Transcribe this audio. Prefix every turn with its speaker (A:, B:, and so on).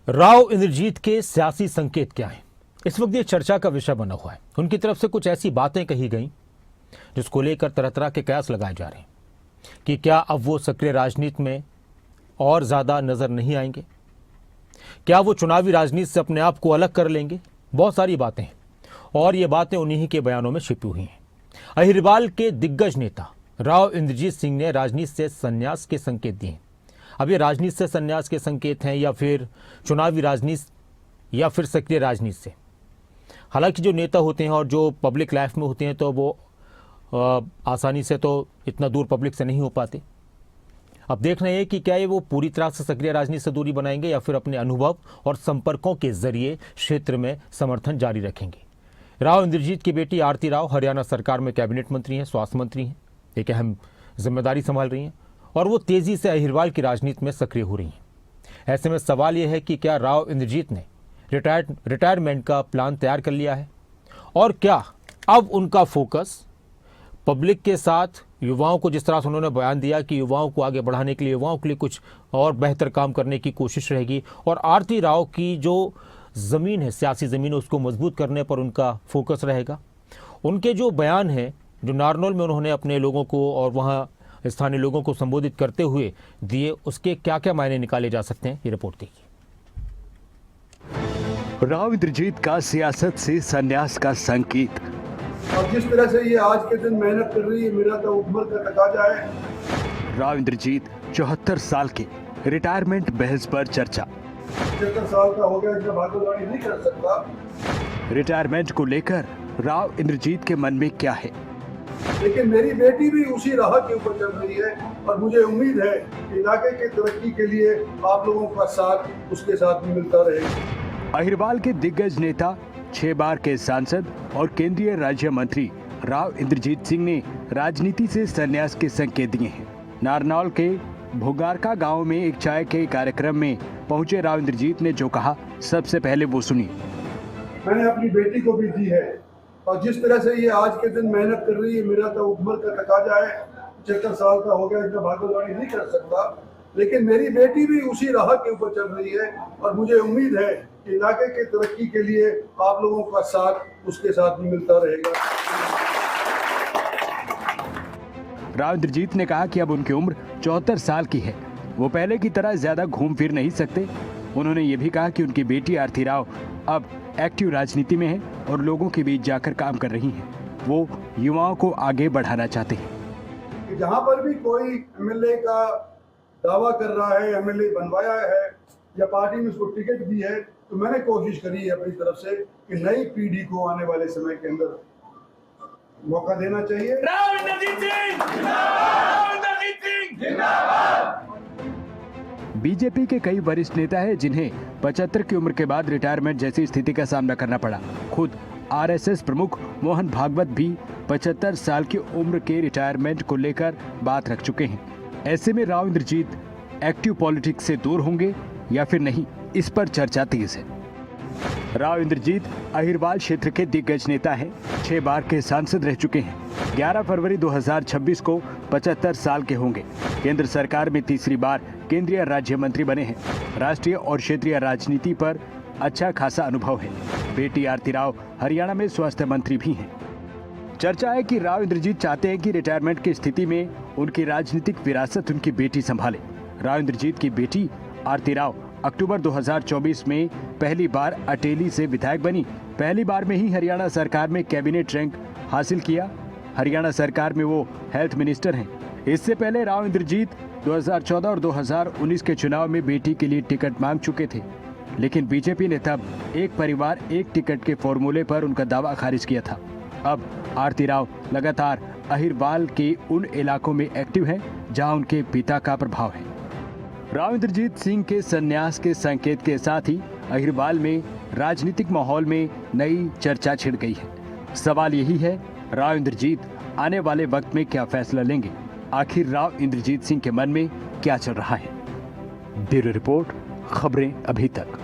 A: राव इंद्रजीत के सियासी संकेत क्या हैं? इस वक्त ये चर्चा का विषय बना हुआ है। उनकी तरफ से कुछ ऐसी बातें कही गई जिसको लेकर तरह तरह के कयास लगाए जा रहे हैं कि क्या अब वो सक्रिय राजनीति में और ज़्यादा नज़र नहीं आएंगे, क्या वो चुनावी राजनीति से अपने आप को अलग कर लेंगे। बहुत सारी बातें हैं और ये बातें उन्हीं के बयानों में छिपी हुई हैं। अहिरवाल के दिग्गज नेता राव इंद्रजीत सिंह ने राजनीति से संन्यास के संकेत दिए हैं। अब ये राजनीति से संन्यास के संकेत हैं या फिर चुनावी राजनीति या फिर सक्रिय राजनीति से। हालांकि जो नेता होते हैं और जो पब्लिक लाइफ में होते हैं तो वो आसानी से तो इतना दूर पब्लिक से नहीं हो पाते। अब देखना है कि क्या ये वो पूरी तरह से सक्रिय राजनीति से दूरी बनाएंगे या फिर अपने अनुभव और संपर्कों के जरिए क्षेत्र में समर्थन जारी रखेंगे। राव इंद्रजीत की बेटी आरती राव हरियाणा सरकार में कैबिनेट मंत्री हैं, स्वास्थ्य मंत्री हैं, एक अहम जिम्मेदारी संभाल रही हैं और वो तेजी से अहिरवाल की राजनीति में सक्रिय हो रही हैं। ऐसे में सवाल यह है कि क्या राव इंद्रजीत ने रिटायरमेंट का प्लान तैयार कर लिया है और क्या अब उनका फोकस पब्लिक के साथ युवाओं को, जिस तरह से उन्होंने बयान दिया कि युवाओं को आगे बढ़ाने के लिए, युवाओं के लिए कुछ और बेहतर काम करने की कोशिश रहेगी और आरती राव की जो ज़मीन है, सियासी ज़मीन, उसको मजबूत करने पर उनका फोकस रहेगा। उनके जो बयान हैं जो नारनौल में उन्होंने अपने लोगों को और वहाँ स्थानीय लोगों को संबोधित करते हुए दिए, उसके क्या क्या मायने निकाले जा सकते हैं, ये रिपोर्ट देखिए।
B: राव इंद्रजीत का सियासत से संन्यास का संकेत।
C: और जिस तरह से ये आज के दिन मेहनत कर रही है, मेरा तो उम्र का तकाजा है।
B: राव इंद्रजीत 74 साल के रिटायरमेंट बहस पर चर्चा।
C: 75 साल का हो गया, इतना भागदौड़ी नहीं कर सकता।
B: रिटायरमेंट को लेकर राव इंद्रजीत के मन में क्या है?
C: लेकिन मेरी बेटी भी उसी राह के ऊपर चल रही है और मुझे उम्मीद है कि इलाके के तरक्की के लिए आप लोगों का साथ उसके साथ भी मिलता रहेगा।
B: अहिरवाल के दिग्गज नेता, 6 बार के सांसद और केंद्रीय राज्य मंत्री राव इंद्रजीत सिंह ने राजनीति से संन्यास के संकेत दिए हैं। नारनौल के भुगारका गांव में एक चाय के कार्यक्रम में पहुंचे राव इंद्रजीत ने जो कहा, सबसे पहले वो सुनिए।
C: मैंने अपनी बेटी को भी दी है और जिस तरह से ये आज के दिन मेहनत कर रही है, मेरा तो उम्र का तकाजा है। 75 साल का हो गया, इतना भागदौड़ी नहीं कर सकता। लेकिन मेरी बेटी भी उसी राह के ऊपर चल रही है और मुझे उम्मीद है कि इलाके के तरक्की के लिए आप लोगों का साथ उसके साथ भी मिलता रहेगा।
B: राव इंद्रजीत ने कहा कि अब उनकी उम्र 74 साल की है, वो पहले की तरह ज्यादा घूम फिर नहीं सकते। उन्होंने ये भी कहा कि उनकी बेटी आरती राव अब एक्टिव राजनीति में है और लोगों के बीच जाकर काम कर रही हैं। वो युवाओं को आगे बढ़ाना चाहते हैं।
C: जहाँ पर भी कोई एमएलए का दावा कर रहा है, एमएलए बनवाया है या पार्टी में उसको टिकट दी है, तो मैंने कोशिश करी है अपनी तरफ से कि नई पीढ़ी को आने वाले समय के अंदर मौका देना चाहिए।
D: राव इंद्रजीत सिंह जिंदाबाद! इंद्रजीत सिंह जिंदाबाद!
B: बीजेपी के कई वरिष्ठ नेता हैं जिन्हें 75 की उम्र के बाद रिटायरमेंट जैसी स्थिति का सामना करना पड़ा। खुद आरएसएस प्रमुख मोहन भागवत भी 75 साल की उम्र के रिटायरमेंट को लेकर बात रख चुके हैं। ऐसे में राव इंद्रजीत एक्टिव पॉलिटिक्स से दूर होंगे या फिर नहीं, इस पर चर्चा तेज है। राव इंद्रजीत अहिरवाल क्षेत्र के दिग्गज नेता हैं, 6 बार के सांसद रह चुके हैं। 11 फरवरी 2026 को 75 साल के होंगे। केंद्र सरकार में तीसरी बार केंद्रीय राज्य मंत्री बने हैं। राष्ट्रीय और क्षेत्रीय राजनीति पर अच्छा खासा अनुभव है। बेटी आरती राव हरियाणा में स्वास्थ्य मंत्री भी हैं। चर्चा है कि राव इंद्रजीत चाहते हैं कि रिटायरमेंट की स्थिति में उनकी राजनीतिक विरासत उनकी बेटी संभाले। राव इंद्रजीत की बेटी आरती राव अक्टूबर 2024 में पहली बार अटेली से विधायक बनी। पहली बार में ही हरियाणा सरकार में कैबिनेट रैंक हासिल किया। हरियाणा सरकार में वो हेल्थ मिनिस्टर हैं। इससे पहले राव इंद्रजीत 2014 और 2019 के चुनाव में बेटी के लिए टिकट मांग चुके थे, लेकिन बीजेपी ने तब एक परिवार एक टिकट के फॉर्मूले पर उनका दावा खारिज किया था। अब आरती राव लगातार अहिरवाल के उन इलाकों में एक्टिव हैं जहां उनके पिता का प्रभाव है। राव इंद्रजीत सिंह के संन्यास के संकेत के साथ ही अहिरवाल में राजनीतिक माहौल में नई चर्चा छिड़ गई है। सवाल यही है, राव इंद्रजीत आने वाले वक्त में क्या फैसला लेंगे? आखिर राव इंद्रजीत सिंह के मन में क्या चल रहा है? ब्यूरो रिपोर्ट, खबरें अभी तक।